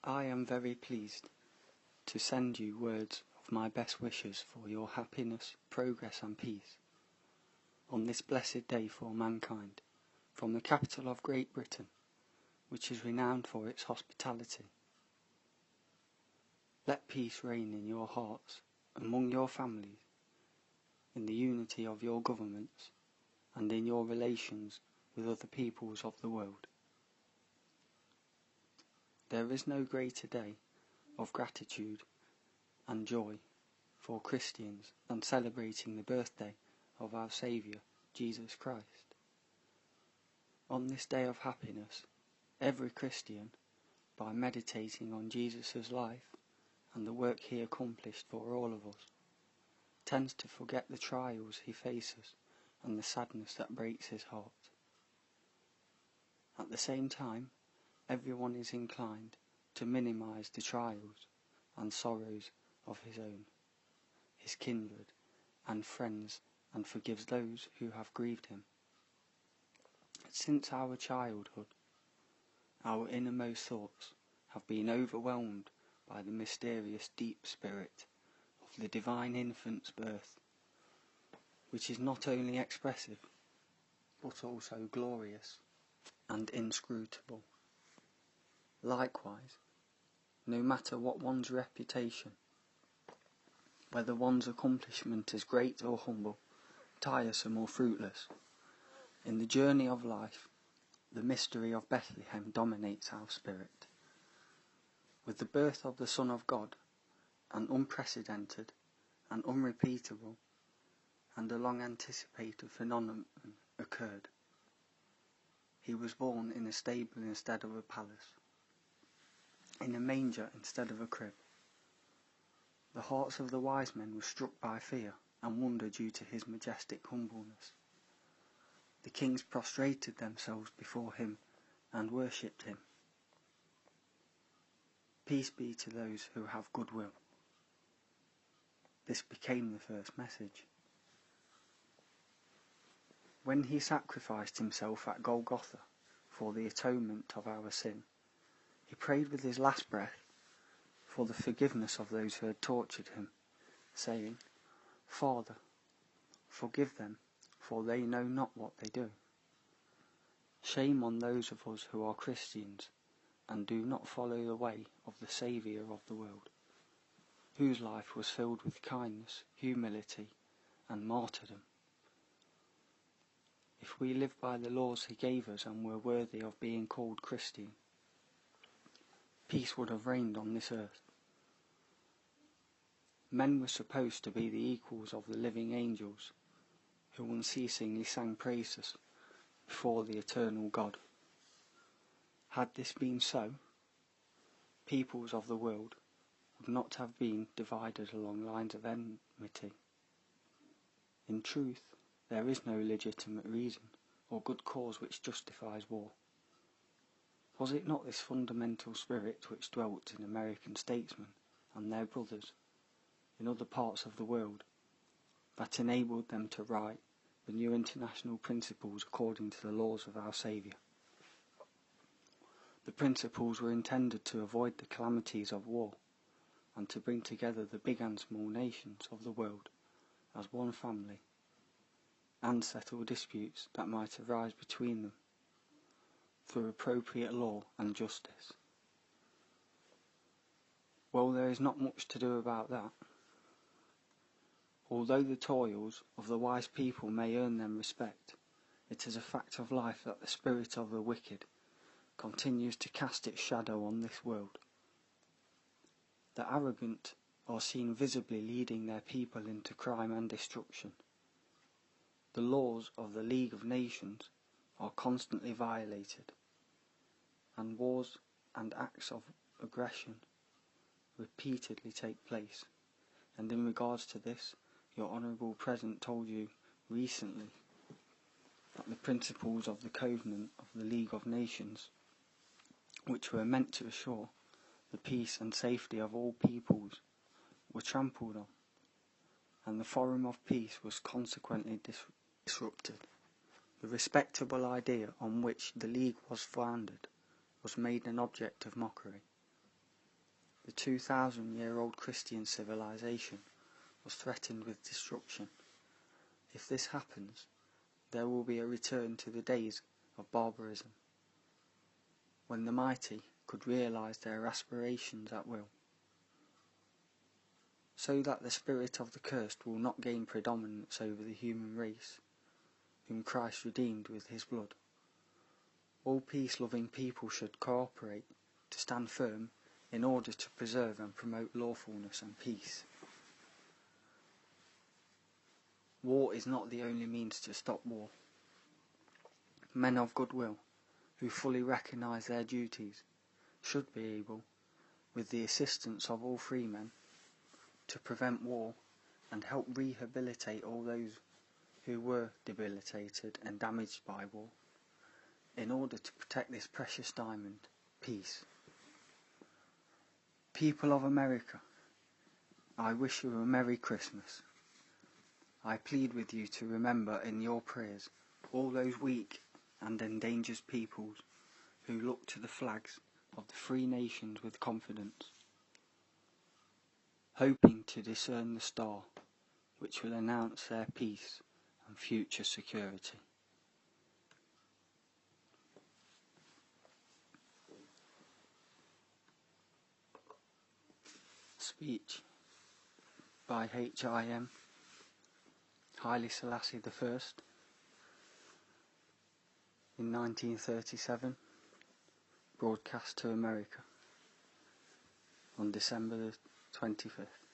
I am very pleased to send you words of my best wishes for your happiness, progress and peace on this blessed day for mankind, from the capital of Great Britain, which is renowned for its hospitality. Let peace reign in your hearts, among your families, in the unity of your governments, and in your relations with other peoples of the world. There is no greater day of gratitude and joy for Christians than celebrating the birthday of our Saviour, Jesus Christ. On this day of happiness, every Christian, by meditating on Jesus' life and the work he accomplished for all of us, tends to forget the trials he faces and the sadness that breaks his heart. At the same time, everyone is inclined to minimise the trials and sorrows of his own, his kindred and friends, and forgives those who have grieved him. Since our childhood, our innermost thoughts have been overwhelmed by the mysterious deep spirit of the divine infant's birth, which is not only expressive, but also glorious and inscrutable. Likewise, no matter what one's reputation, whether one's accomplishment is great or humble, tiresome or fruitless, in the journey of life, the mystery of Bethlehem dominates our spirit. With the birth of the Son of God, an unprecedented and unrepeatable and a long-anticipated phenomenon occurred. He was born in a stable instead of a palace, in a manger instead of a crib. The hearts of the wise men were struck by fear and wonder due to his majestic humbleness. The kings prostrated themselves before him and worshipped him. Peace be to those who have good will. This became the first message. When he sacrificed himself at Golgotha for the atonement of our sin, he prayed with his last breath for the forgiveness of those who had tortured him, saying, "Father, forgive them, for they know not what they do." Shame on those of us who are Christians and do not follow the way of the Saviour of the world, whose life was filled with kindness, humility, and martyrdom. If we lived by the laws he gave us and were worthy of being called Christian, peace would have reigned on this earth. Men were supposed to be the equals of the living angels, who unceasingly sang praises before the eternal God. Had this been so, peoples of the world would not have been divided along lines of enmity. In truth, there is no legitimate reason or good cause which justifies war. Was it not this fundamental spirit which dwelt in American statesmen and their brothers in other parts of the world that enabled them to write the new international principles according to the laws of our Saviour? The principles were intended to avoid the calamities of war and to bring together the big and small nations of the world as one family and settle disputes that might arise between them through appropriate law and justice. Well, there is not much to do about that. Although the toils of the wise people may earn them respect, it is a fact of life that the spirit of the wicked continues to cast its shadow on this world. The arrogant are seen visibly leading their people into crime and destruction. The laws of the League of Nations are constantly violated, and wars and acts of aggression repeatedly take place. And in regards to this, your Honourable President told you recently that the principles of the Covenant of the League of Nations, which were meant to assure the peace and safety of all peoples, were trampled on, and the Forum of Peace was consequently disrupted. The respectable idea on which the League was founded was made an object of mockery. The 2,000-year-old Christian civilization was threatened with destruction. If this happens, there will be a return to the days of barbarism, when the mighty could realize their aspirations at will, so that the spirit of the cursed will not gain predominance over the human race, whom Christ redeemed with his blood. All peace-loving people should cooperate to stand firm in order to preserve and promote lawfulness and peace. War is not the only means to stop war. Men of goodwill, who fully recognise their duties, should be able, with the assistance of all free men, to prevent war and help rehabilitate all those who were debilitated and damaged by war, in order to protect this precious diamond, peace. People of America, I wish you a Merry Christmas. I plead with you to remember in your prayers all those weak and endangered peoples who look to the flags of the free nations with confidence, hoping to discern the star which will announce their peace and future security. Speech by H.I.M. Haile Selassie I in 1937, broadcast to America on December the 25th.